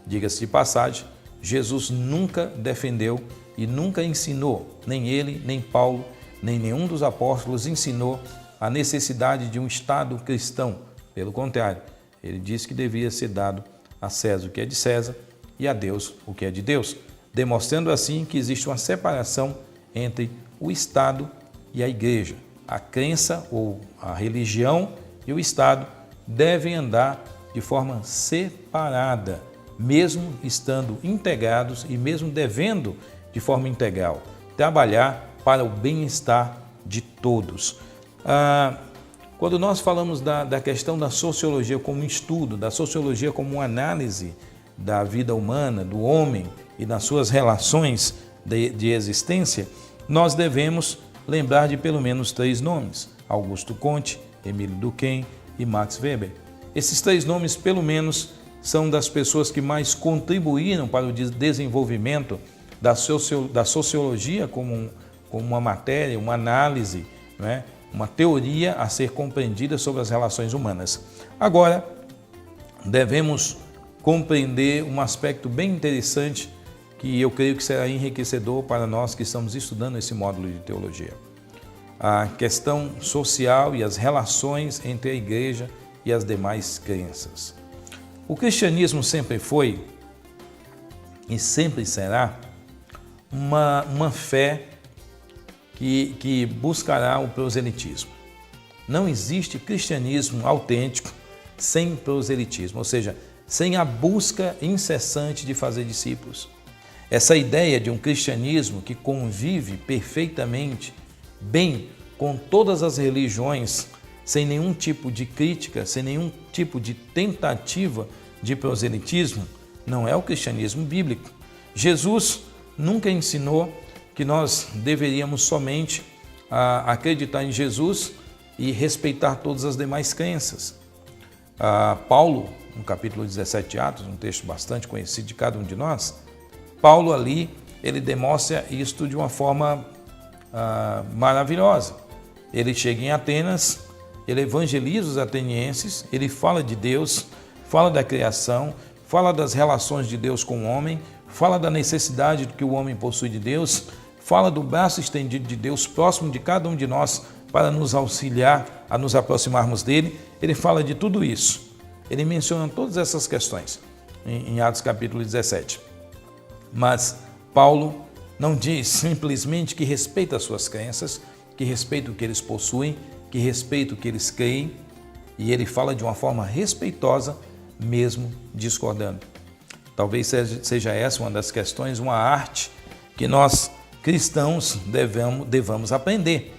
Diga-se de passagem, Jesus nunca defendeu e nunca ensinou, nem ele, nem Paulo, nem nenhum dos apóstolos ensinou a necessidade de um Estado cristão. Pelo contrário, ele disse que devia ser dado a César o que é de César e a Deus o que é de Deus, demonstrando assim que existe uma separação entre o Estado e a Igreja. A crença ou a religião e o Estado devem andar de forma separada, mesmo estando integrados e mesmo devendo, de forma integral, trabalhar para o bem-estar de todos. Quando nós falamos da questão da sociologia como um estudo, da sociologia como uma análise da vida humana, do homem e das suas relações de existência, nós devemos lembrar de pelo menos 3 nomes: Augusto Comte, Emílio Durkheim e Max Weber. Esses 3 nomes, pelo menos, são das pessoas que mais contribuíram para o desenvolvimento da sociologia como uma matéria, uma análise, né? Uma teoria a ser compreendida sobre as relações humanas. Agora, devemos compreender um aspecto bem interessante que eu creio que será enriquecedor para nós que estamos estudando esse módulo de teologia. A questão social e as relações entre a igreja e as demais crenças. O cristianismo sempre foi e sempre será uma fé que buscará o proselitismo. Não existe cristianismo autêntico sem proselitismo, ou seja, sem a busca incessante de fazer discípulos. Essa ideia de um cristianismo que convive perfeitamente bem com todas as religiões, sem nenhum tipo de crítica, sem nenhum tipo de tentativa de proselitismo, não é o cristianismo bíblico. Jesus nunca ensinou que nós deveríamos somente acreditar em Jesus e respeitar todas as demais crenças. Paulo, no capítulo 17 de Atos, um texto bastante conhecido de cada um de nós, Paulo ali, ele demonstra isto de uma forma maravilhosa. Ele chega em Atenas, ele evangeliza os atenienses, ele fala de Deus, fala da criação, fala das relações de Deus com o homem, fala da necessidade que o homem possui de Deus, fala do braço estendido de Deus próximo de cada um de nós para nos auxiliar a nos aproximarmos dele. Ele fala de tudo isso. Ele menciona todas essas questões em Atos capítulo 17. Mas Paulo não diz simplesmente que respeita as suas crenças, que respeita o que eles possuem, que respeita o que eles creem, e ele fala de uma forma respeitosa, mesmo discordando. Talvez seja essa uma das questões, uma arte que nós cristãos devamos aprender,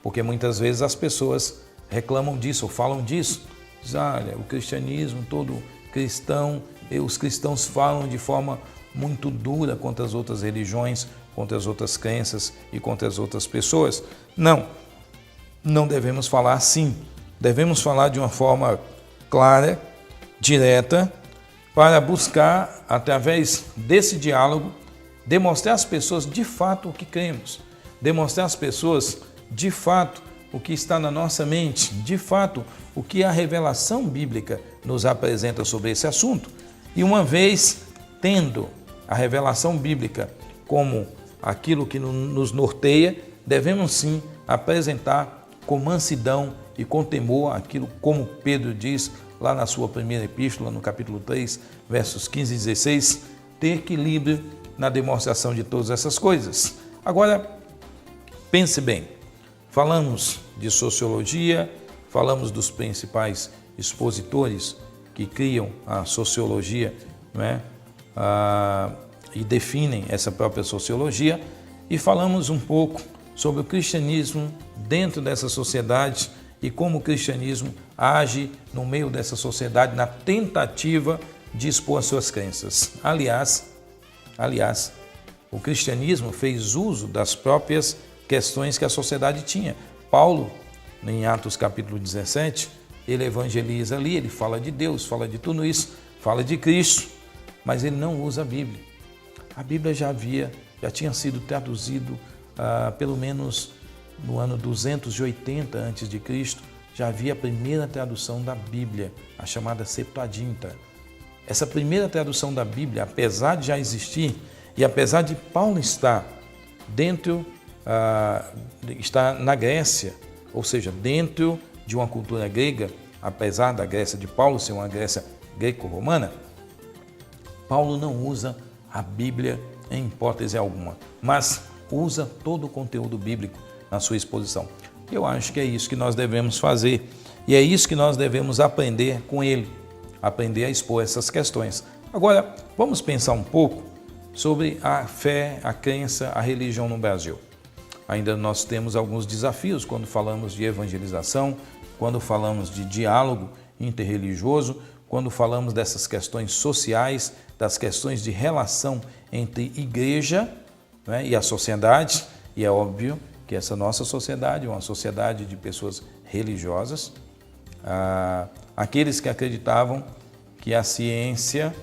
porque muitas vezes as pessoas reclamam disso ou falam disso. Dizem, olha, o cristianismo, todo cristão, os cristãos falam de forma muito dura contra as outras religiões, contra as outras crenças e contra as outras pessoas. Não devemos falar assim. Devemos falar de uma forma clara, direta, para buscar, através desse diálogo, demonstrar às pessoas de fato o que cremos, demonstrar às pessoas de fato o que está na nossa mente, de fato o que a revelação bíblica nos apresenta sobre esse assunto. E uma vez tendo a revelação bíblica como aquilo que nos norteia, devemos sim apresentar com mansidão e com temor aquilo, como Pedro diz lá na sua primeira epístola, no capítulo 3, versos 15 e 16, ter equilíbrio na demonstração de todas essas coisas. Agora, pense bem, falamos de sociologia, falamos dos principais expositores que criam a sociologia, não é? E definem essa própria sociologia, e falamos um pouco sobre o cristianismo dentro dessa sociedade e como o cristianismo age no meio dessa sociedade na tentativa de expor as suas crenças. Aliás, o cristianismo fez uso das próprias questões que a sociedade tinha. Paulo, em Atos capítulo 17, ele evangeliza ali, ele fala de Deus, fala de tudo isso, fala de Cristo, mas ele não usa a Bíblia. A Bíblia já tinha sido traduzido pelo menos no ano 280 a.C., já havia a primeira tradução da Bíblia, a chamada Septuaginta. essa primeira tradução da Bíblia, apesar de já existir e apesar de Paulo estar está na Grécia, ou seja, dentro de uma cultura grega, apesar da Grécia de Paulo ser uma Grécia greco-romana, Paulo não usa a Bíblia em hipótese alguma, mas usa todo o conteúdo bíblico na sua exposição. Eu acho que é isso que nós devemos fazer e é isso que nós devemos aprender com ele, aprender a expor essas questões. Agora, vamos pensar um pouco sobre a fé, a crença, a religião no Brasil. Ainda nós temos alguns desafios quando falamos de evangelização, quando falamos de diálogo interreligioso, quando falamos dessas questões sociais, das questões de relação entre igreja, né, e a sociedade, e é óbvio que essa nossa sociedade é uma sociedade de pessoas religiosas, aqueles que acreditavam que a ciência,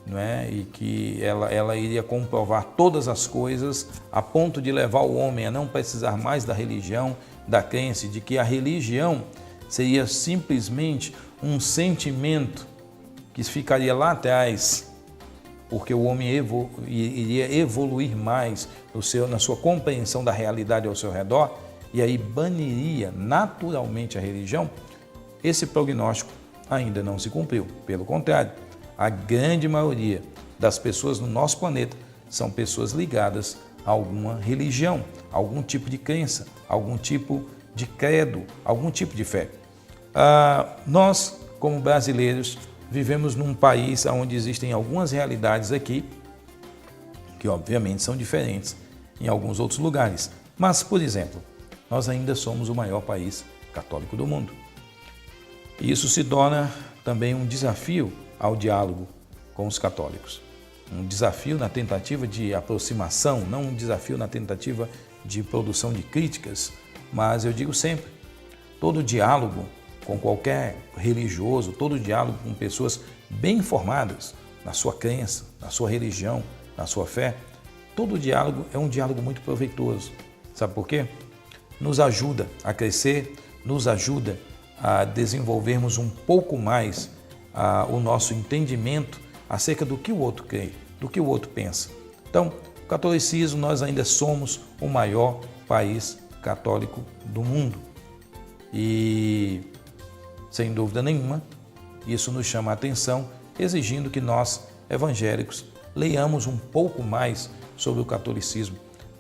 né, e que ela iria comprovar todas as coisas a ponto de levar o homem a não precisar mais da religião, da crença, de que a religião seria simplesmente um sentimento que ficaria lá atrás, porque o homem iria evoluir mais na sua compreensão da realidade ao seu redor e aí baniria naturalmente a religião. Esse prognóstico ainda não se cumpriu. Pelo contrário, a grande maioria das pessoas no nosso planeta são pessoas ligadas a alguma religião, algum tipo de crença, algum tipo de credo, algum tipo de fé. Nós, como brasileiros, vivemos num país onde existem algumas realidades aqui, que obviamente são diferentes em alguns outros lugares. Mas, por exemplo, nós ainda somos o maior país católico do mundo. E isso se torna também um desafio ao diálogo com os católicos. Um desafio na tentativa de aproximação, não um desafio na tentativa de produção de críticas, mas eu digo sempre, todo diálogo com qualquer religioso, todo diálogo com pessoas bem informadas na sua crença, na sua religião, na sua fé, todo diálogo é um diálogo muito proveitoso. Sabe por quê? Nos ajuda a crescer, nos ajuda a desenvolvermos um pouco mais o nosso entendimento acerca do que o outro crê, do que o outro pensa. Então, o catolicismo, nós ainda somos o maior país católico do mundo. E, sem dúvida nenhuma, isso nos chama a atenção, exigindo que nós, evangélicos, leiamos um pouco mais sobre o catolicismo,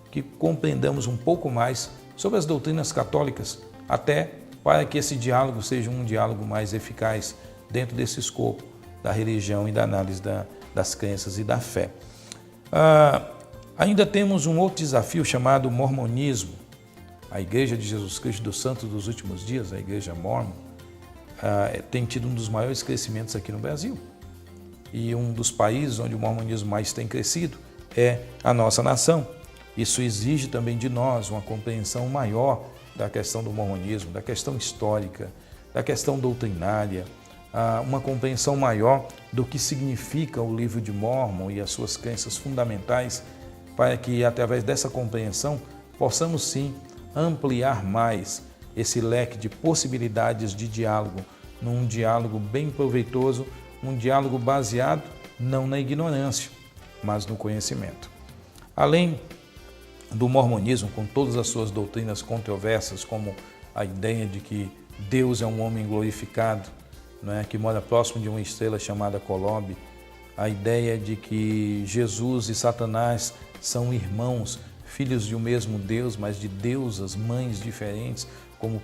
que compreendamos um pouco mais sobre as doutrinas católicas, até para que esse diálogo seja um diálogo mais eficaz dentro desse escopo da religião e da análise das crenças e da fé. Ainda temos um outro desafio chamado mormonismo. A Igreja de Jesus Cristo dos Santos dos Últimos Dias, a Igreja Mórmon, tem tido um dos maiores crescimentos aqui no Brasil. E um dos países onde o mormonismo mais tem crescido é a nossa nação. Isso exige também de nós uma compreensão maior da questão do mormonismo, da questão histórica, da questão doutrinária, uma compreensão maior do que significa o livro de Mórmon e as suas crenças fundamentais, para que, através dessa compreensão, possamos sim ampliar mais esse leque de possibilidades de diálogo, num diálogo bem proveitoso, um diálogo baseado não na ignorância, mas no conhecimento. Além do mormonismo, com todas as suas doutrinas controversas, como a ideia de que Deus é um homem glorificado, né, que mora próximo de uma estrela chamada Colobe, a ideia de que Jesus e Satanás são irmãos, filhos de um mesmo Deus, mas de deusas, mães diferentes, como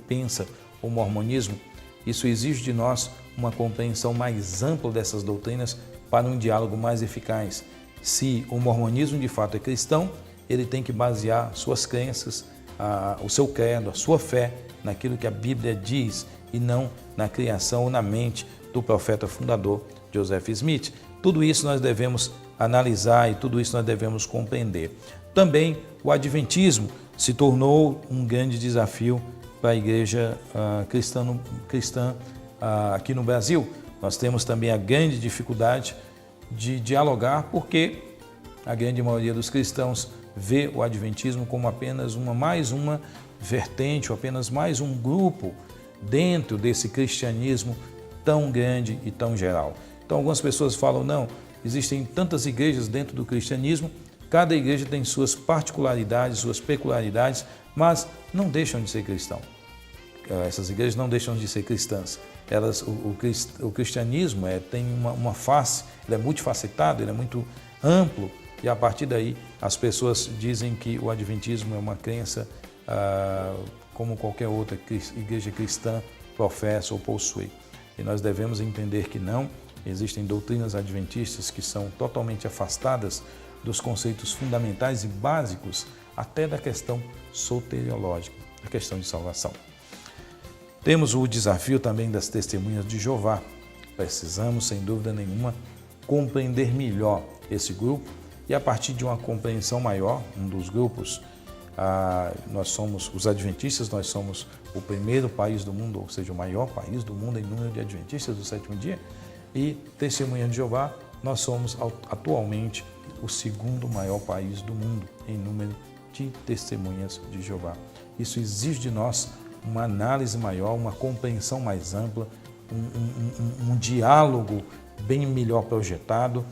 pensa o mormonismo. Isso exige de nós uma compreensão mais ampla dessas doutrinas para um diálogo mais eficaz. Se o mormonismo de fato é cristão, ele tem que basear suas crenças, o seu credo, a sua fé naquilo que a Bíblia diz e não na criação ou na mente do profeta fundador Joseph Smith. Tudo isso nós devemos analisar e tudo isso nós devemos compreender. Também o adventismo se tornou um grande desafio para a igreja cristã aqui no Brasil. Nós temos também a grande dificuldade de dialogar, porque a grande maioria dos cristãos vê o adventismo como apenas mais uma vertente, ou apenas mais um grupo dentro desse cristianismo tão grande e tão geral. Então algumas pessoas falam, não, existem tantas igrejas dentro do cristianismo, cada igreja tem suas particularidades, suas peculiaridades, mas não deixam de ser cristão. Essas igrejas não deixam de ser cristãs. O cristianismo tem uma face, ele é multifacetado, ele é muito amplo, e a partir daí as pessoas dizem que o adventismo é uma crença como qualquer outra igreja cristã professa ou possui. E nós devemos entender que não, existem doutrinas adventistas que são totalmente afastadas dos conceitos fundamentais e básicos, até da questão soteriológica, a questão de salvação. Temos o desafio também das testemunhas de Jeová. Precisamos, sem dúvida nenhuma, compreender melhor esse grupo e a partir de uma compreensão maior, um dos grupos, nós somos os adventistas, nós somos o primeiro país do mundo, ou seja, o maior país do mundo em número de adventistas do sétimo dia, e testemunhas de Jeová, nós somos atualmente o segundo maior país do mundo em número de testemunhas de Jeová. Isso exige de nós uma análise maior, uma compreensão mais ampla, um diálogo bem melhor projetado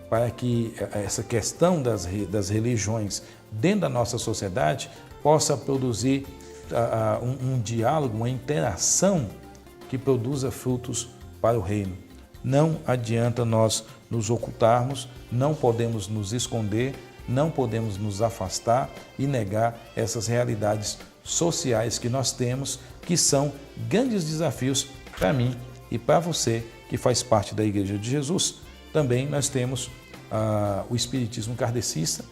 para que essa questão das religiões dentro da nossa sociedade possa produzir um diálogo, uma interação que produza frutos para o reino. Não adianta nós nos ocultarmos, não podemos nos esconder, não podemos nos afastar e negar essas realidades sociais que nós temos, que são grandes desafios para mim e para você que faz parte da Igreja de Jesus. Também nós temos o espiritismo kardecista,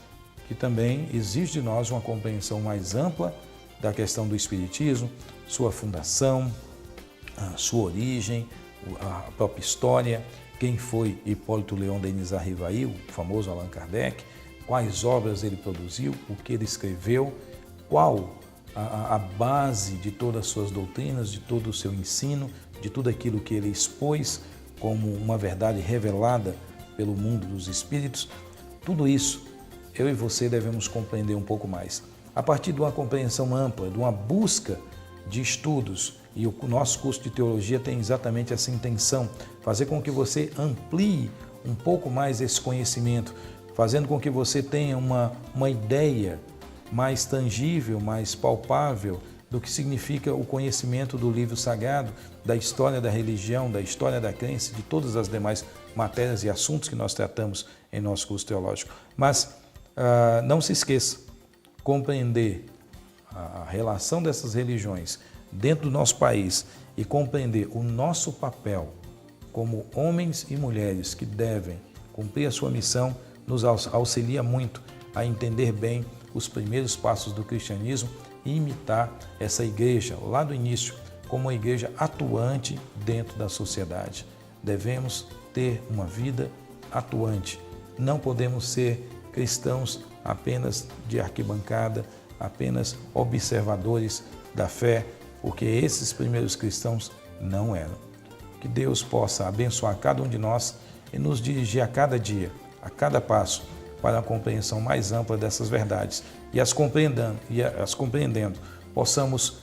que também exige de nós uma compreensão mais ampla da questão do espiritismo, sua fundação, sua origem, a própria história, quem foi Hipólito Leon Denis Arrivaí, o famoso Allan Kardec, quais obras ele produziu, o que ele escreveu, qual a base de todas as suas doutrinas, de todo o seu ensino, de tudo aquilo que ele expôs como uma verdade revelada pelo mundo dos espíritos. Tudo isso, eu e você devemos compreender um pouco mais. A partir de uma compreensão ampla, de uma busca de estudos, e o nosso curso de teologia tem exatamente essa intenção, fazer com que você amplie um pouco mais esse conhecimento, fazendo com que você tenha uma ideia mais tangível, mais palpável do que significa o conhecimento do livro sagrado, da história da religião, da história da crença, de todas as demais matérias e assuntos que nós tratamos em nosso curso teológico. Mas não se esqueça, compreender a relação dessas religiões dentro do nosso país e compreender o nosso papel como homens e mulheres que devem cumprir a sua missão nos auxilia muito a entender bem os primeiros passos do cristianismo e imitar essa igreja, lá do início, como uma igreja atuante dentro da sociedade. Devemos ter uma vida atuante. Não podemos ser cristãos apenas de arquibancada, apenas observadores da fé, porque esses primeiros cristãos não eram. Que Deus possa abençoar cada um de nós e nos dirigir a cada dia, a cada passo, para a compreensão mais ampla dessas verdades e as compreendendo, possamos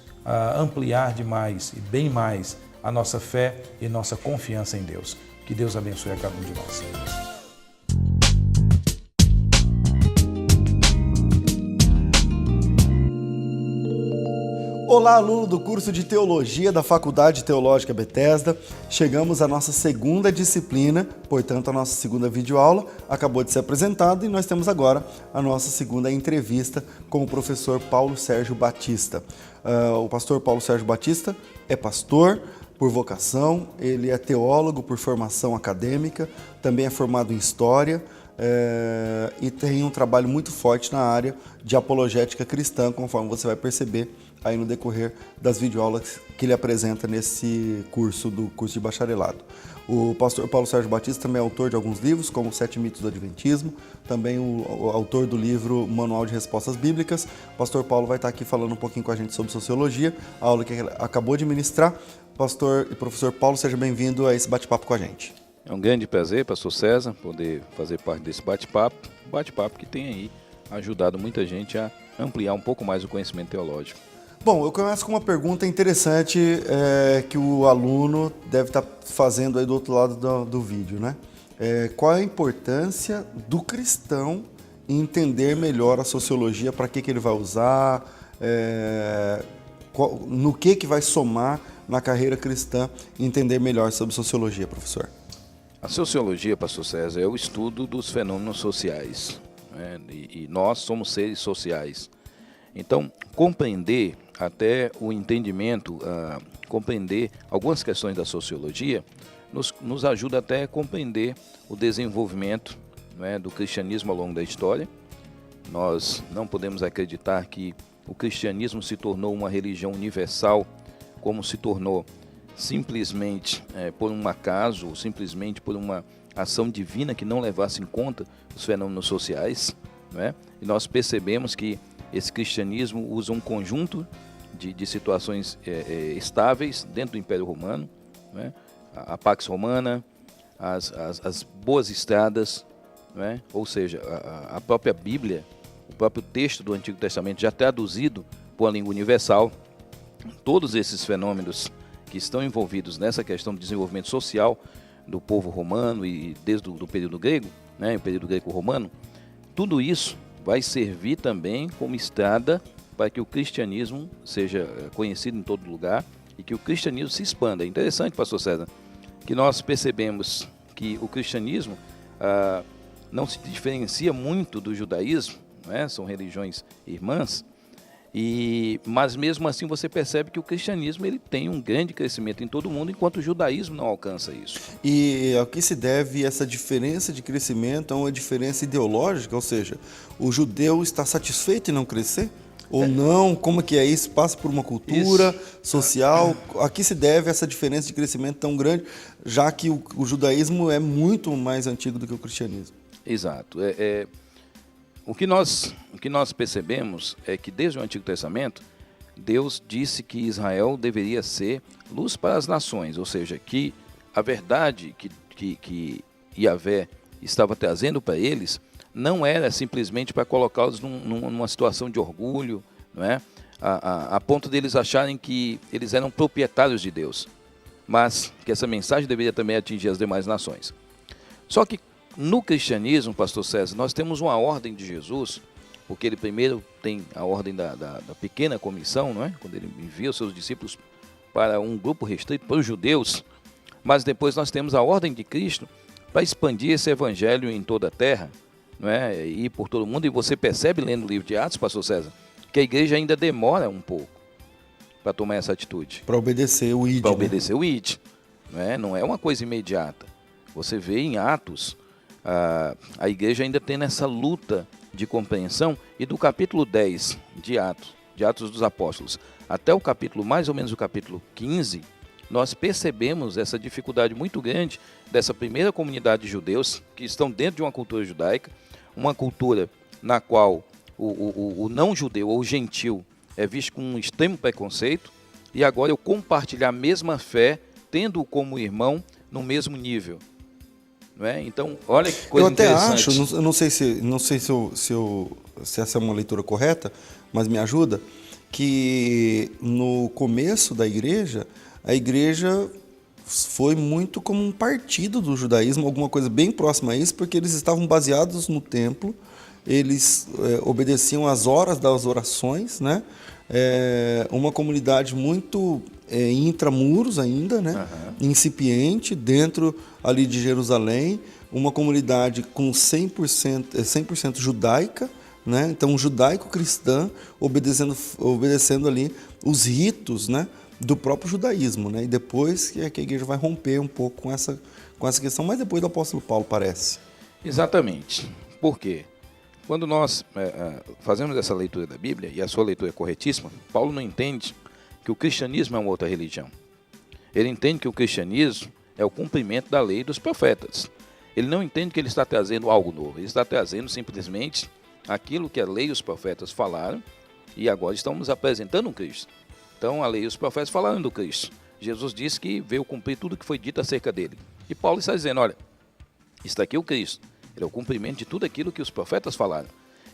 ampliar demais e bem mais a nossa fé e nossa confiança em Deus. Que Deus abençoe a cada um de nós. Olá, aluno do curso de Teologia da Faculdade Teológica Bethesda. Chegamos à nossa segunda disciplina, portanto a nossa segunda videoaula acabou de ser apresentada e nós temos agora a nossa segunda entrevista com o professor Paulo Sérgio Batista. O pastor Paulo Sérgio Batista é pastor por vocação, ele é teólogo por formação acadêmica, também é formado em História, e tem um trabalho muito forte na área de apologética cristã, conforme você vai perceber aí no decorrer das videoaulas que ele apresenta nesse curso do curso de bacharelado. O pastor Paulo Sérgio Batista também é autor de alguns livros, como Sete Mitos do Adventismo, também o autor do livro Manual de Respostas Bíblicas. O pastor Paulo vai estar aqui falando um pouquinho com a gente sobre sociologia, a aula que ele acabou de ministrar. Pastor e professor Paulo, seja bem-vindo a esse bate-papo com a gente. É um grande prazer, pastor César, poder fazer parte desse bate-papo que tem aí ajudado muita gente a ampliar um pouco mais o conhecimento teológico. Bom, eu começo com uma pergunta interessante que o aluno deve estar fazendo aí do outro lado do vídeo, né? Qual é a importância do cristão em entender melhor a sociologia, para que ele vai usar, no que vai somar na carreira cristã, entender melhor sobre sociologia, professor? A sociologia, pastor César, é o estudo dos fenômenos sociais, né? E nós somos seres sociais. Então, compreender até o entendimento, compreender algumas questões da sociologia, nos ajuda até a compreender o desenvolvimento, né, do cristianismo ao longo da história. Nós não podemos acreditar que o cristianismo se tornou uma religião universal, como se tornou simplesmente por um acaso, ou simplesmente por uma ação divina que não levasse em conta os fenômenos sociais, né? E nós percebemos que esse cristianismo usa um conjunto de situações estáveis dentro do Império Romano, né? A Pax Romana, as boas estradas, né? Ou seja, a própria Bíblia, o próprio texto do Antigo Testamento já traduzido por uma língua universal. Todos esses fenômenos que estão envolvidos nessa questão do desenvolvimento social do povo romano e desde o período grego, né, o período greco-romano, tudo isso vai servir também como estrada para que o cristianismo seja conhecido em todo lugar e que o cristianismo se expanda. É interessante, pastor César, que nós percebemos que o cristianismo não se diferencia muito do judaísmo, né? São religiões irmãs, mas mesmo assim você percebe que o cristianismo ele tem um grande crescimento em todo o mundo, enquanto o judaísmo não alcança isso. E ao que se deve essa diferença de crescimento? É uma diferença ideológica, ou seja, o judeu está satisfeito em não crescer? Ou não? Como que é isso? Passa por uma cultura social? A que se deve essa diferença de crescimento tão grande, já que o judaísmo é muito mais antigo do que o cristianismo? Exato. O que nós percebemos é que desde o Antigo Testamento, Deus disse que Israel deveria ser luz para as nações, ou seja, que a verdade que Yahvé estava trazendo para eles não era simplesmente para colocá-los numa situação de orgulho, não é? A ponto deles acharem que eles eram proprietários de Deus, mas que essa mensagem deveria também atingir as demais nações. Só que no cristianismo, pastor César, nós temos uma ordem de Jesus, porque ele primeiro tem a ordem da pequena comissão, não é? Quando ele envia os seus discípulos para um grupo restrito, para os judeus, mas depois nós temos a ordem de Cristo para expandir esse evangelho em toda a terra, não é? E por todo mundo. E você percebe lendo o livro de Atos, pastor César, que a igreja ainda demora um pouco para tomar essa atitude. Para obedecer o ID. Para obedecer o ID. Não é uma coisa imediata. Você vê em Atos a igreja ainda tendo essa luta de compreensão, e do capítulo 10 de Atos dos Apóstolos, até o capítulo, mais ou menos o capítulo 15, nós percebemos essa dificuldade muito grande dessa primeira comunidade de judeus que estão dentro de uma cultura judaica, uma cultura na qual o não-judeu ou o gentil é visto com um extremo preconceito, e agora eu compartilhar a mesma fé, tendo-o como irmão no mesmo nível. Não é? Então, olha que coisa interessante. Eu até acho, eu não sei se essa é uma leitura correta, mas me ajuda, que no começo da igreja, a igreja foi muito como um partido do judaísmo, alguma coisa bem próxima a isso, porque eles estavam baseados no templo, eles obedeciam às horas das orações, né? Uma comunidade muito intramuros ainda, né? Incipiente, dentro ali de Jerusalém, uma comunidade com 100% judaica, né? Então judaico-cristã, obedecendo ali os ritos, né, do próprio judaísmo, né? E depois que a igreja vai romper um pouco com essa questão, mas depois do apóstolo Paulo, parece. Exatamente. Por quê? Quando nós fazemos essa leitura da Bíblia, e a sua leitura é corretíssima, Paulo não entende que o cristianismo é uma outra religião. Ele entende que o cristianismo é o cumprimento da lei dos profetas. Ele não entende que ele está trazendo algo novo, ele está trazendo simplesmente aquilo que a lei e os profetas falaram, e agora estamos apresentando um Cristo. Então a lei e os profetas falaram do Cristo. Jesus disse que veio cumprir tudo que foi dito acerca dele. E Paulo está dizendo, olha, está aqui o Cristo. Ele é o cumprimento de tudo aquilo que os profetas falaram.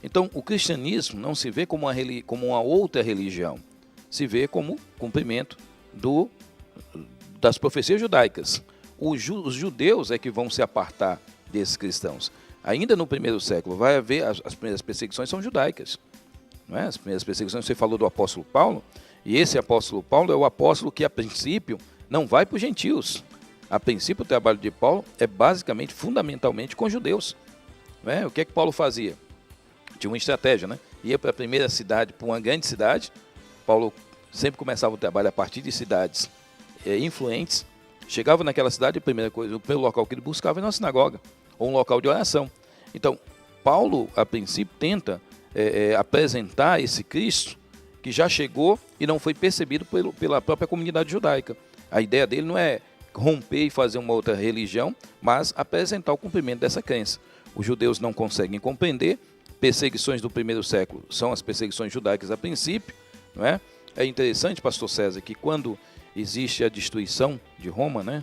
Então, o cristianismo não se vê como uma outra religião. se vê como cumprimento das profecias judaicas. Os judeus é que vão se apartar desses cristãos. Ainda no primeiro século vai haver, as primeiras perseguições são judaicas. Não é? As primeiras perseguições, você falou do apóstolo Paulo, e esse apóstolo Paulo é o apóstolo que a princípio não vai para os gentios. A princípio o trabalho de Paulo é basicamente, fundamentalmente com judeus. Não é? O que é que Paulo fazia? Tinha uma estratégia, né? Ia para a primeira cidade, para uma grande cidade. Paulo sempre começava o trabalho a partir de cidades influentes. Chegava naquela cidade, a primeira coisa, o primeiro local que ele buscava era uma sinagoga, ou um local de oração. Então, Paulo, a princípio, tenta apresentar esse Cristo que já chegou e não foi percebido pela própria comunidade judaica. A ideia dele não é romper e fazer uma outra religião, mas apresentar o cumprimento dessa crença. Os judeus não conseguem compreender. Perseguições do primeiro século são as perseguições judaicas a princípio, não é? É interessante, pastor César, que quando existe a destruição de Roma, né,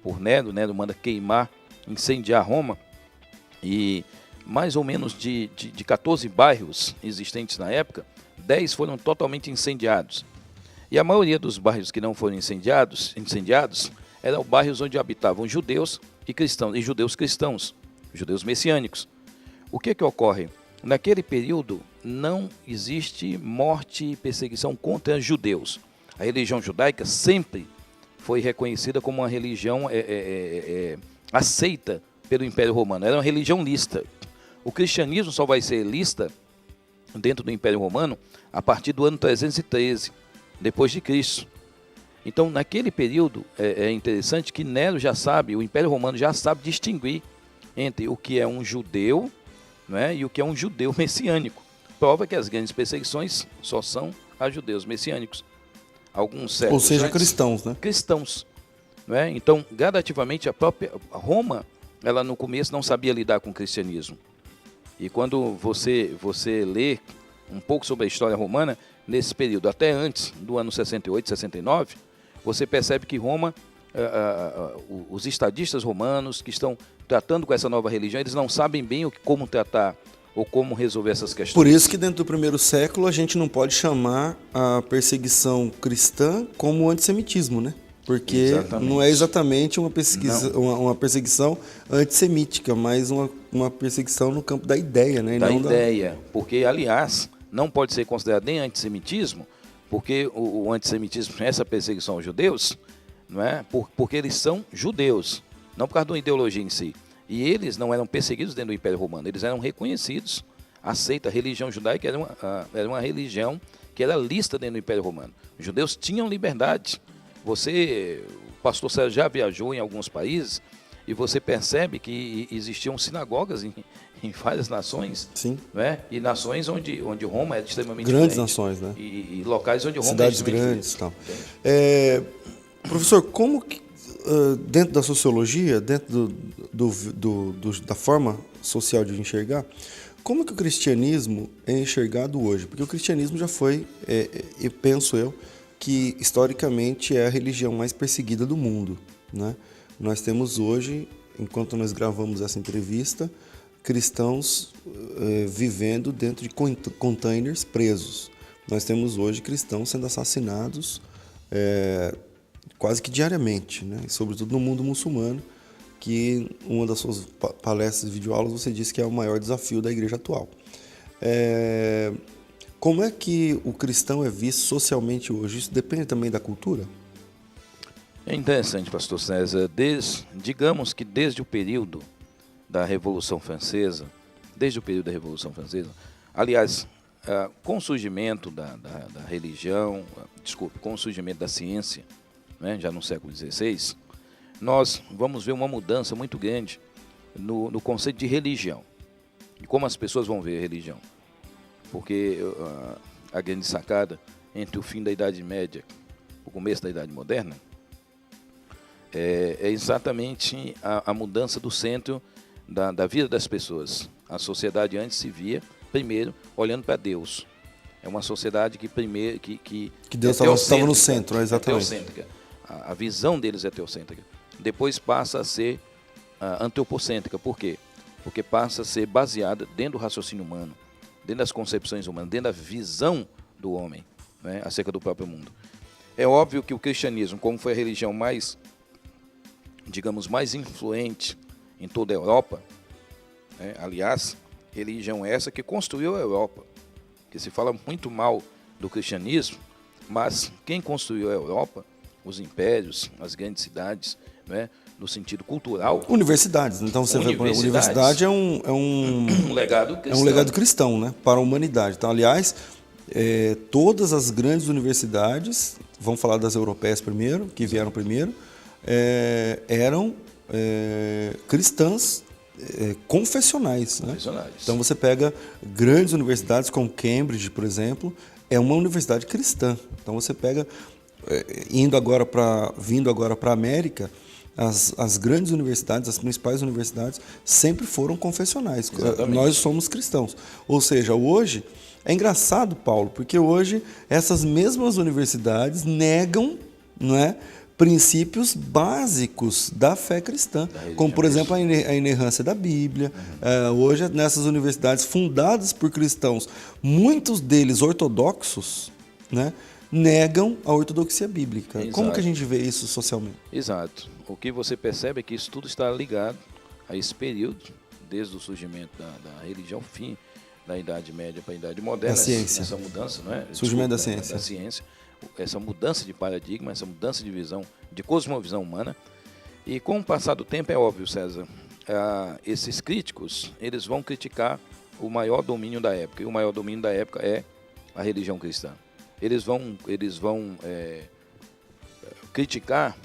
por Nero, Nero manda queimar, incendiar Roma, e mais ou menos de 14 bairros existentes na época, 10 foram totalmente incendiados. E a maioria dos bairros que não foram incendiados eram bairros onde habitavam judeus e cristãos, e judeus cristãos, judeus messiânicos. O que ocorre? Naquele período não existe morte e perseguição contra judeus. A religião judaica sempre foi reconhecida como uma religião aceita pelo Império Romano. Era uma religião lista. O cristianismo só vai ser lista dentro do Império Romano a partir do ano 313, depois de Cristo. Então, naquele período, é interessante que Nero já sabe, o Império Romano já sabe distinguir entre o que é um judeu, não é, e o que é um judeu messiânico. Prova que as grandes perseguições só são a judeus messiânicos. Alguns séculos Ou seja, antes, cristãos, né? cristãos. Não é? Então, gradativamente, a própria Roma, ela no começo não sabia lidar com o cristianismo. E quando você lê um pouco sobre a história romana, nesse período, até antes do ano 68, 69, você percebe que Roma, os estadistas romanos que estão tratando com essa nova religião, eles não sabem bem como tratar ou como resolver essas questões. Por isso que dentro do primeiro século a gente não pode chamar a perseguição cristã como antissemitismo, né? Porque Exatamente. não é exatamente uma perseguição antissemítica, mas uma perseguição no campo da ideia, né? E Da não ideia, porque, aliás, não pode ser considerado nem antissemitismo, porque o antissemitismo é essa perseguição aos judeus, não é? Porque eles são judeus, não por causa de uma ideologia em si. E eles não eram perseguidos dentro do Império Romano, eles eram reconhecidos, aceita. A religião judaica era uma religião que era lista dentro do Império Romano. Os judeus tinham liberdade. O pastor Sérgio já viajou em alguns países e você percebe que existiam sinagogas em várias nações. Sim. Né? E nações onde Roma era extremamente Grandes influente. nações, né? E locais onde Roma Cidades era extremamente grandes e tal. Professor, como que, dentro da sociologia, dentro da forma social de enxergar, como que o cristianismo é enxergado hoje? Porque o cristianismo já foi, penso eu, que historicamente é a religião mais perseguida do mundo, né? Nós temos hoje, enquanto nós gravamos essa entrevista, cristãos vivendo dentro de containers presos. Nós temos hoje cristãos sendo assassinados quase que diariamente, né? Sobretudo no mundo muçulmano, que uma das suas palestras e videoaulas você disse que é o maior desafio da igreja atual. Como é que o cristão é visto socialmente hoje? Isso depende também da cultura? É interessante, pastor César. Digamos que desde o período da Revolução Francesa, aliás, com o surgimento da religião, com o surgimento da ciência, né, já no século XVI, nós vamos ver uma mudança muito grande no conceito de religião e como as pessoas vão ver a religião. Porque a grande sacada entre o fim da Idade Média e o começo da Idade Moderna é exatamente a mudança do centro da vida das pessoas. A sociedade antes se via, primeiro, olhando para Deus. É uma sociedade que Deus estava no centro, exatamente. Teocêntrica. A visão deles é teocêntrica. Depois passa a ser antropocêntrica. Por quê? Porque passa a ser baseada dentro do raciocínio humano, dentro das concepções humanas, dentro da visão do homem. né, acerca do próprio mundo. É óbvio que o cristianismo, como foi a religião mais, digamos, mais influente em toda a Europa, né, aliás, religião essa que construiu a Europa, que se fala muito mal do cristianismo, mas quem construiu a Europa, os impérios, as grandes cidades, né, no sentido cultural. Universidades. Então você vê, a universidade é um legado cristão. É um legado cristão, né, para a humanidade. Então, aliás, todas as grandes universidades, vamos falar das europeias primeiro, que vieram primeiro, eram cristãs confessionais, né? Então você pega grandes universidades como Cambridge, por exemplo, é uma universidade cristã. Então você pega, vindo agora para a América, as grandes universidades, as principais universidades, sempre foram confessionais. Exatamente. Nós somos cristãos. Ou seja, hoje, é engraçado, Paulo, porque hoje essas mesmas universidades negam, não é, princípios básicos da fé cristã, como, por exemplo, a inerrância da Bíblia. Hoje, nessas universidades fundadas por cristãos, muitos deles ortodoxos, né, negam a ortodoxia bíblica. Exato. Como que a gente vê isso socialmente? Exato. O que você percebe é que isso tudo está ligado a esse período, desde o surgimento da religião, fim da Idade Média para a Idade Moderna. Da ciência. Essa mudança, não é? Surgimento da ciência. Da ciência. Essa mudança de paradigma, essa mudança de visão, de cosmovisão humana. E com o passar do tempo, é óbvio, César, esses críticos, eles vão criticar o maior domínio da época. E o maior domínio da época é a religião cristã. Eles vão criticar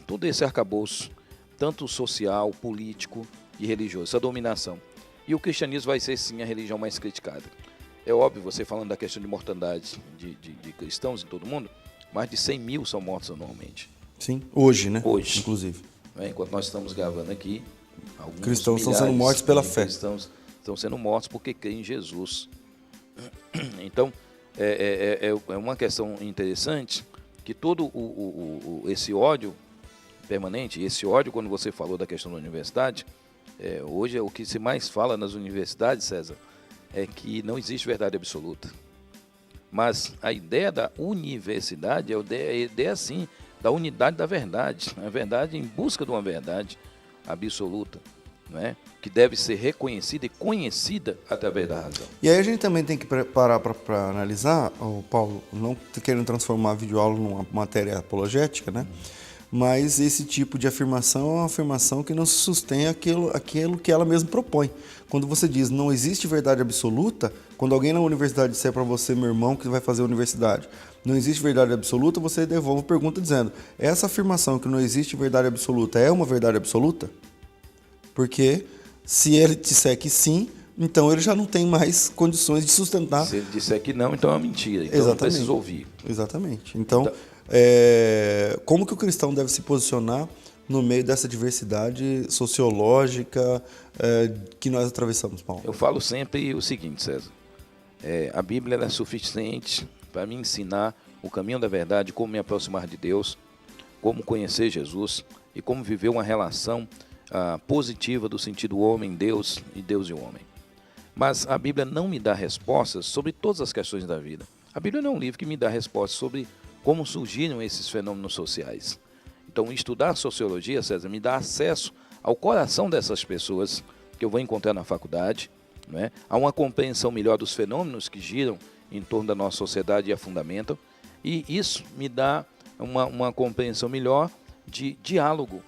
todo esse arcabouço, tanto social, político e religioso, essa dominação. E o cristianismo vai ser, sim, a religião mais criticada. É óbvio, você falando da questão de mortandade de cristãos em todo o mundo, mais de 100 mil são mortos anualmente. Sim, hoje, né? Hoje. Inclusive. Enquanto nós estamos gravando aqui, alguns cristãos estão sendo mortos pela fé. Cristãos estão sendo mortos porque creem em Jesus. Então, é uma questão interessante que todo esse ódio permanente, esse ódio, quando você falou da questão da universidade, hoje o que se mais fala nas universidades, César, é que não existe verdade absoluta. Mas a ideia da universidade é a ideia, sim, da unidade da verdade. A verdade em busca de uma verdade absoluta, né? Que deve ser reconhecida e conhecida através da razão. E aí a gente também tem que parar para analisar, Paulo, não querendo transformar a videoaula numa matéria apologética, né? Mas esse tipo de afirmação é uma afirmação que não se sustém aquilo que ela mesma propõe. Quando você diz não existe verdade absoluta, quando alguém na universidade disser para você, meu irmão, que vai fazer a universidade, não existe verdade absoluta, você devolve a pergunta dizendo, essa afirmação que não existe verdade absoluta é uma verdade absoluta? Porque se ele disser que sim, então ele já não tem mais condições de sustentar. Se ele disser que não, então é uma mentira. Então exatamente. Não precisa ouvir. Exatamente. Então, como que o cristão deve se posicionar no meio dessa diversidade sociológica que nós atravessamos, Paulo? Eu falo sempre o seguinte, César. A Bíblia é suficiente para me ensinar o caminho da verdade, como me aproximar de Deus, como conhecer Jesus e como viver uma relação positiva do sentido homem-Deus e Deus e homem. Mas a Bíblia não me dá respostas sobre todas as questões da vida. A Bíblia não é um livro que me dá respostas sobre como surgiram esses fenômenos sociais. Então, estudar sociologia, César, me dá acesso ao coração dessas pessoas que eu vou encontrar na faculdade, né? A uma compreensão melhor dos fenômenos que giram em torno da nossa sociedade e a fundamentam. E isso me dá uma compreensão melhor de diálogo,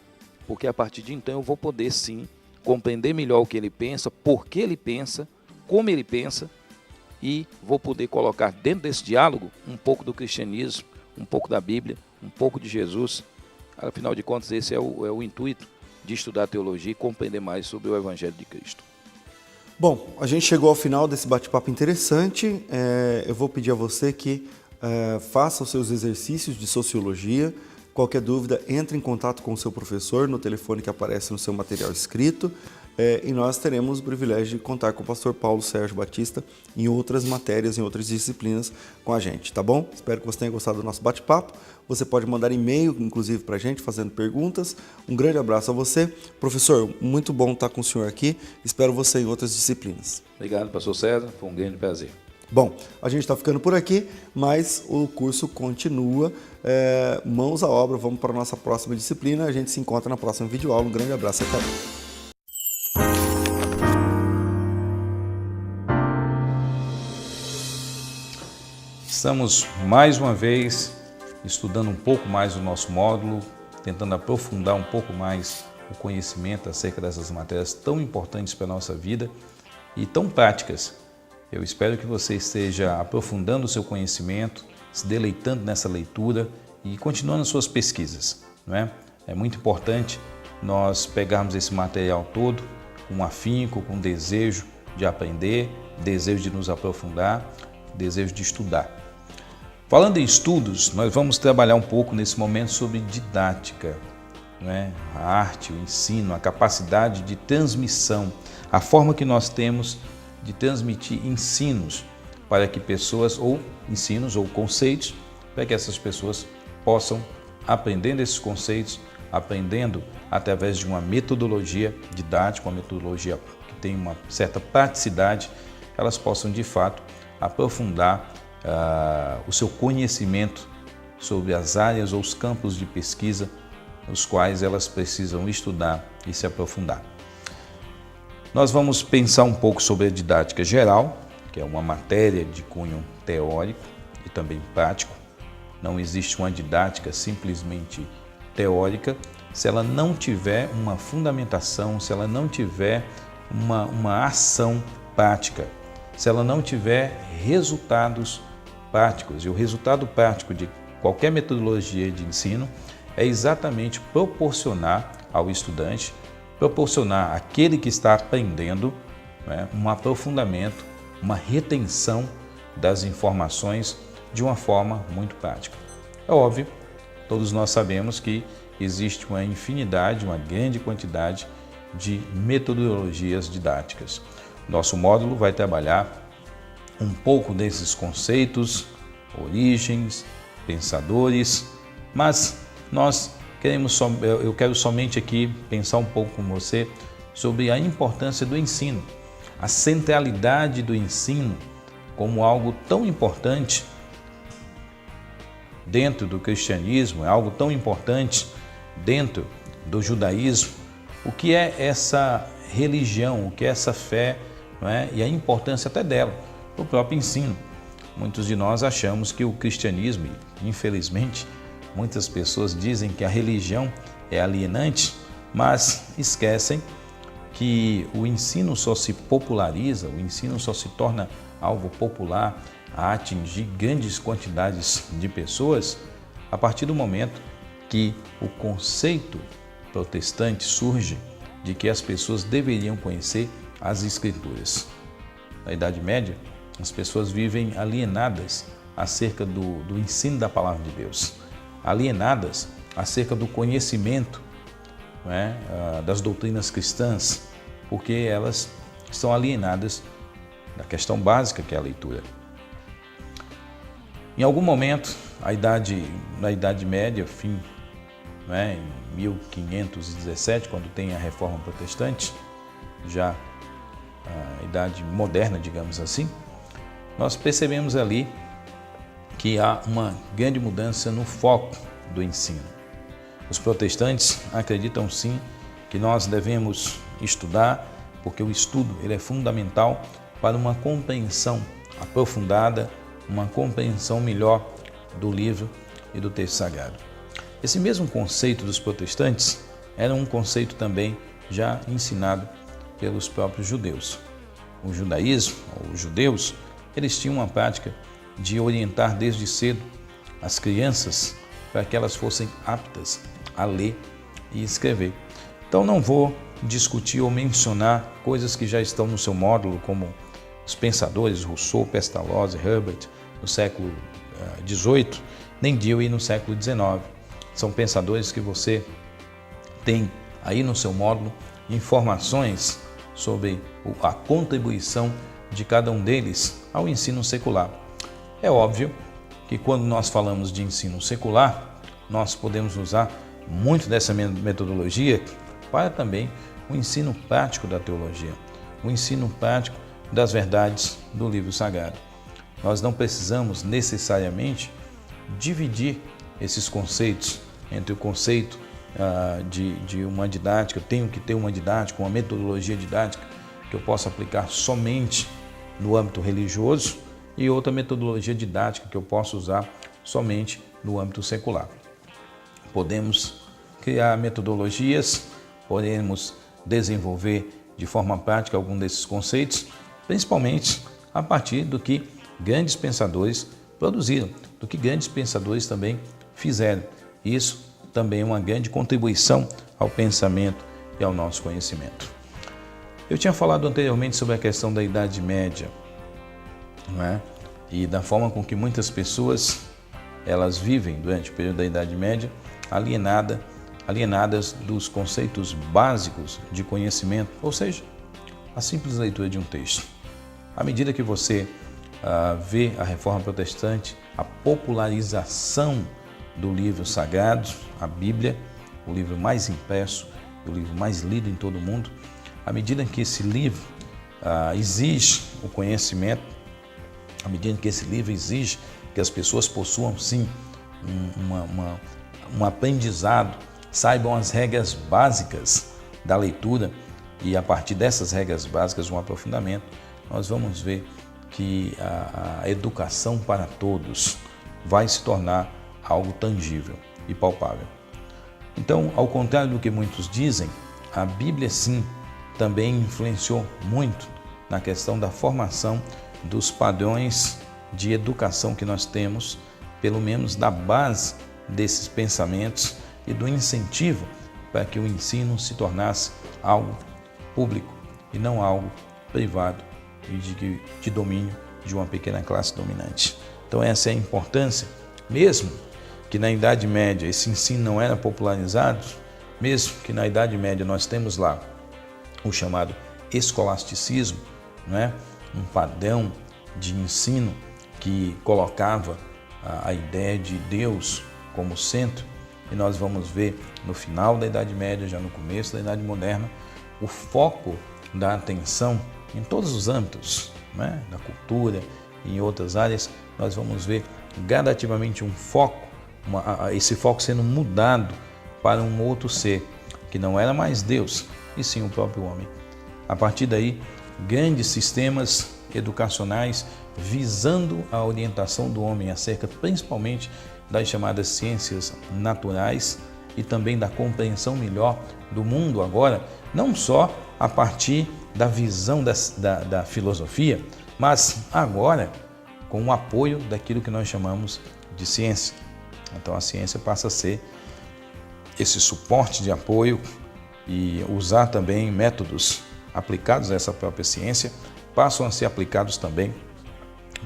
porque a partir de então eu vou poder, sim, compreender melhor o que ele pensa, por que ele pensa, como ele pensa, e vou poder colocar dentro desse diálogo um pouco do cristianismo, um pouco da Bíblia, um pouco de Jesus. Afinal de contas, esse é o intuito de estudar teologia e compreender mais sobre o Evangelho de Cristo. Bom, a gente chegou ao final desse bate-papo interessante. Eu vou pedir a você que faça os seus exercícios de sociologia. Qualquer dúvida, entre em contato com o seu professor no telefone que aparece no seu material escrito. E nós teremos o privilégio de contar com o pastor Paulo Sérgio Batista em outras matérias, em outras disciplinas com a gente, tá bom? Espero que você tenha gostado do nosso bate-papo. Você pode mandar e-mail, inclusive, para a gente, fazendo perguntas. Um grande abraço a você. Professor, muito bom estar com o senhor aqui. Espero você em outras disciplinas. Obrigado, pastor César. Foi um grande prazer. Bom, a gente está ficando por aqui, mas o curso continua. Mãos à obra, vamos para a nossa próxima disciplina. A gente se encontra na próxima videoaula. Um grande abraço, até lá. Estamos mais uma vez estudando um pouco mais o nosso módulo, tentando aprofundar um pouco mais o conhecimento acerca dessas matérias tão importantes para a nossa vida e tão práticas. Eu espero que você esteja aprofundando o seu conhecimento, se deleitando nessa leitura e continuando as suas pesquisas, não é? É muito importante nós pegarmos esse material todo com afinco, com desejo de aprender, desejo de nos aprofundar, desejo de estudar. Falando em estudos, nós vamos trabalhar um pouco nesse momento sobre didática, né? A arte, o ensino, a capacidade de transmissão, a forma que nós temos de transmitir ensinos para que pessoas, ou ensinos ou conceitos, para que essas pessoas possam, aprendendo esses conceitos, aprendendo através de uma metodologia didática, uma metodologia que tem uma certa praticidade, elas possam de fato aprofundar o seu conhecimento sobre as áreas ou os campos de pesquisa nos quais elas precisam estudar e se aprofundar. Nós vamos pensar um pouco sobre a didática geral, que é uma matéria de cunho teórico e também prático. Não existe uma didática simplesmente teórica se ela não tiver uma fundamentação, se ela não tiver uma ação prática, se ela não tiver resultados práticos. E o resultado prático de qualquer metodologia de ensino é exatamente proporcionar ao estudante, proporcionar àquele que está aprendendo, né, um aprofundamento, uma retenção das informações de uma forma muito prática. É óbvio, todos nós sabemos que existe uma infinidade, uma grande quantidade de metodologias didáticas. Nosso módulo vai trabalhar um pouco desses conceitos, origens, pensadores, mas eu quero somente aqui pensar um pouco com você sobre a importância do ensino, a centralidade do ensino como algo tão importante dentro do cristianismo, é algo tão importante dentro do judaísmo. O que é essa religião, o que é essa fé, não é? E a importância até dela, o próprio ensino. Muitos de nós achamos que o cristianismo, infelizmente, muitas pessoas dizem que a religião é alienante, mas esquecem que o ensino só se populariza, o ensino só se torna algo popular a atingir grandes quantidades de pessoas a partir do momento que o conceito protestante surge de que as pessoas deveriam conhecer as Escrituras. Na Idade Média, as pessoas vivem alienadas acerca do ensino da Palavra de Deus, alienadas acerca do conhecimento, não é, das doutrinas cristãs, porque elas estão alienadas da questão básica que é a leitura. Em algum momento, na Idade Média, fim, não é, em 1517, quando tem a Reforma Protestante, já a Idade Moderna, digamos assim, nós percebemos ali que há uma grande mudança no foco do ensino. Os protestantes acreditam sim que nós devemos estudar, porque o estudo ele é fundamental para uma compreensão aprofundada, uma compreensão melhor do livro e do texto sagrado. Esse mesmo conceito dos protestantes era um conceito também já ensinado pelos próprios judeus. O judaísmo, ou os judeus, eles tinham uma prática de orientar desde cedo as crianças para que elas fossem aptas a ler e escrever. Então não vou discutir ou mencionar coisas que já estão no seu módulo, como os pensadores Rousseau, Pestalozzi, Herbert, no século XVIII, nem Dewey no século XIX. São pensadores que você tem aí no seu módulo informações sobre a contribuição de cada um deles ao ensino secular. É óbvio que quando nós falamos de ensino secular, nós podemos usar muito dessa metodologia para também o ensino prático da teologia, o ensino prático das verdades do livro sagrado. nós não precisamos necessariamente dividir esses conceitos entre o conceito de uma didática, eu tenho que ter uma didática, uma metodologia didática que eu possa aplicar somente no âmbito religioso e outra metodologia didática que eu possa usar somente no âmbito secular. Podemos criar metodologias, podemos desenvolver de forma prática algum desses conceitos, principalmente a partir do que grandes pensadores produziram, do que grandes pensadores também fizeram. Isso também é uma grande contribuição ao pensamento e ao nosso conhecimento. Eu tinha falado anteriormente sobre a questão da Idade Média, não é? E da forma com que muitas pessoas elas vivem durante o período da Idade Média alienadas dos conceitos básicos de conhecimento, ou seja, a simples leitura de um texto. À medida que você vê a Reforma Protestante, a popularização do livro sagrado, a Bíblia, o livro mais impresso, o livro mais lido em todo o mundo, à medida que esse livro exige o conhecimento, à medida que esse livro exige que as pessoas possuam, sim, um aprendizado, saibam as regras básicas da leitura e, a partir dessas regras básicas, um aprofundamento, nós vamos ver que a educação para todos vai se tornar algo tangível e palpável. Então, ao contrário do que muitos dizem, a Bíblia, sim, também influenciou muito na questão da formação dos padrões de educação que nós temos, pelo menos da base desses pensamentos e do incentivo para que o ensino se tornasse algo público e não algo privado e de domínio de uma pequena classe dominante. Então essa é a importância, mesmo que na Idade Média esse ensino não era popularizado, mesmo que na Idade Média nós temos lá o chamado escolasticismo, né? Um padrão de ensino que colocava a ideia de Deus como centro, e nós vamos ver no final da Idade Média, já no começo da Idade Moderna, o foco da atenção em todos os âmbitos, né? Da cultura e em outras áreas, nós vamos ver gradativamente um foco, esse foco sendo mudado para um outro ser, que não era mais Deus, e sim o próprio homem. A partir daí, grandes sistemas educacionais visando a orientação do homem acerca principalmente das chamadas ciências naturais e também da compreensão melhor do mundo agora, não só a partir da visão da filosofia, mas agora com o apoio daquilo que nós chamamos de ciência. Então a ciência passa a ser esse suporte de apoio e usar também métodos aplicados a essa própria ciência, passam a ser aplicados também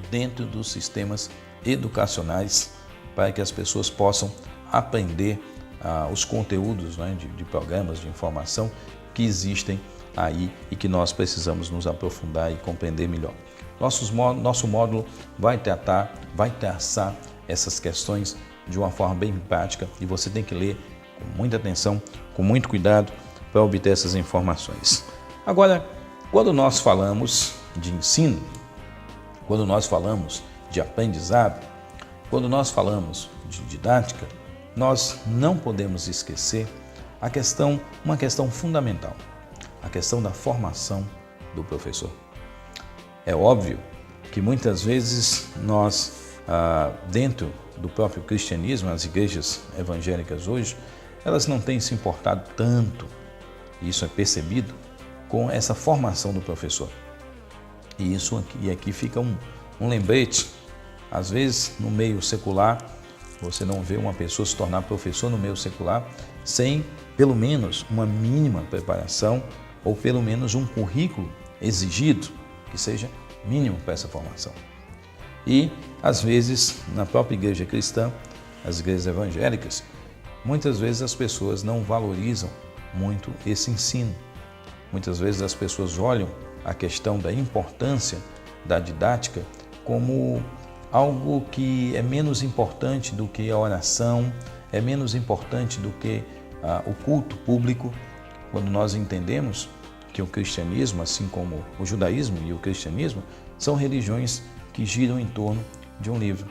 dentro dos sistemas educacionais para que as pessoas possam aprender os conteúdos, né, de programas de informação que existem aí e que nós precisamos nos aprofundar e compreender melhor. Nosso módulo vai traçar essas questões de uma forma bem prática e você tem que ler com muita atenção, com muito cuidado para obter essas informações. Agora, quando nós falamos de ensino, quando nós falamos de aprendizado, quando nós falamos de didática, nós não podemos esquecer uma questão fundamental, a questão da formação do professor. É óbvio que muitas vezes nós, dentro do próprio cristianismo, as igrejas evangélicas hoje, elas não têm se importado tanto, e isso é percebido, com essa formação do professor. E aqui fica um lembrete. Às vezes, no meio secular, você não vê uma pessoa se tornar professor no meio secular sem, pelo menos, uma mínima preparação ou, pelo menos, um currículo exigido que seja mínimo para essa formação. E, às vezes, na própria igreja cristã, as igrejas evangélicas, muitas vezes as pessoas não valorizam muito esse ensino. Muitas vezes as pessoas olham a questão da importância da didática como algo que é menos importante do que a oração, é menos importante do que o culto público, quando nós entendemos que o cristianismo, assim como o judaísmo e o cristianismo, são religiões que giram em torno de um livro.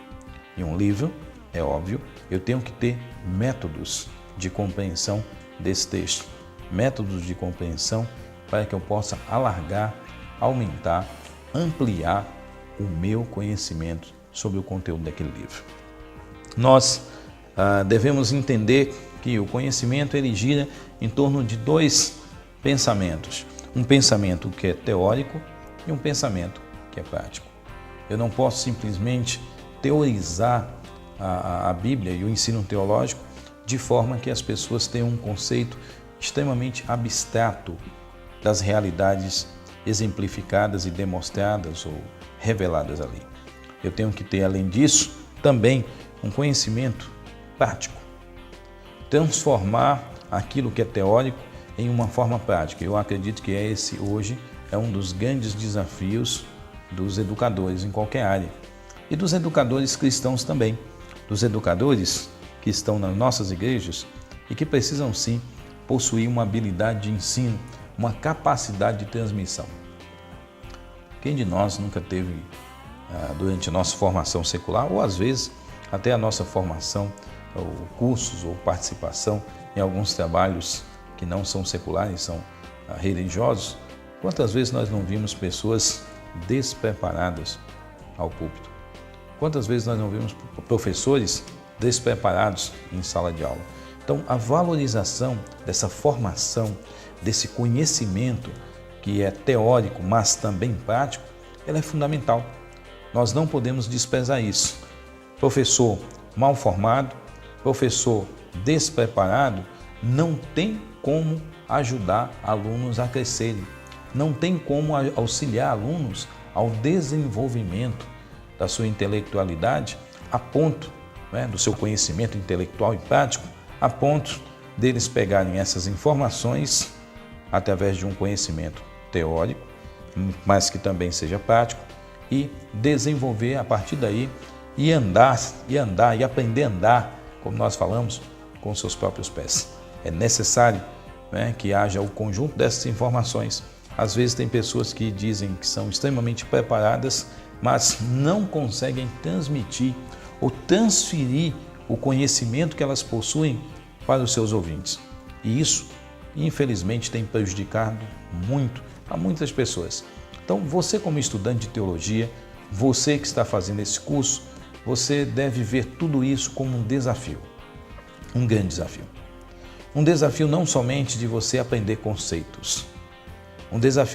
E um livro, é óbvio, eu tenho que ter métodos de compreensão desse texto, métodos de compreensão para que eu possa alargar, aumentar, ampliar o meu conhecimento sobre o conteúdo daquele livro. Nós devemos entender que o conhecimento ele gira em torno de dois pensamentos. Um pensamento que é teórico e um pensamento que é prático. Eu não posso simplesmente teorizar a Bíblia e o ensino teológico de forma que as pessoas tenham um conceito extremamente abstrato das realidades exemplificadas e demonstradas ou reveladas ali. Eu tenho que ter, além disso, também um conhecimento prático. Transformar aquilo que é teórico em uma forma prática. Eu acredito que esse hoje é um dos grandes desafios dos educadores em qualquer área. E dos educadores cristãos também. Dos educadores que estão nas nossas igrejas e que precisam sim possuir uma habilidade de ensino, uma capacidade de transmissão. Quem de nós nunca teve, durante a nossa formação secular, ou às vezes até a nossa formação, ou cursos ou participação em alguns trabalhos que não são seculares, são religiosos, quantas vezes nós não vimos pessoas despreparadas ao púlpito? Quantas vezes nós não vimos professores despreparados em sala de aula? Então, a valorização dessa formação, desse conhecimento que é teórico, mas também prático, ela é fundamental. Nós não podemos desprezar isso. Professor mal formado, professor despreparado, não tem como ajudar alunos a crescerem, não tem como auxiliar alunos ao desenvolvimento da sua intelectualidade, a ponto, do seu conhecimento intelectual e prático, a ponto deles pegarem essas informações através de um conhecimento teórico, mas que também seja prático, e desenvolver a partir daí e andar e aprender a andar, como nós falamos, com seus próprios pés. É necessário que haja o conjunto dessas informações. Às vezes tem pessoas que dizem que são extremamente preparadas, mas não conseguem transmitir ou transferir o conhecimento que elas possuem para os seus ouvintes. E isso, infelizmente, tem prejudicado muito a muitas pessoas. Então, você como estudante de teologia, você que está fazendo esse curso, você deve ver tudo isso como um desafio, um grande desafio. Um desafio não somente de você aprender conceitos, um desafio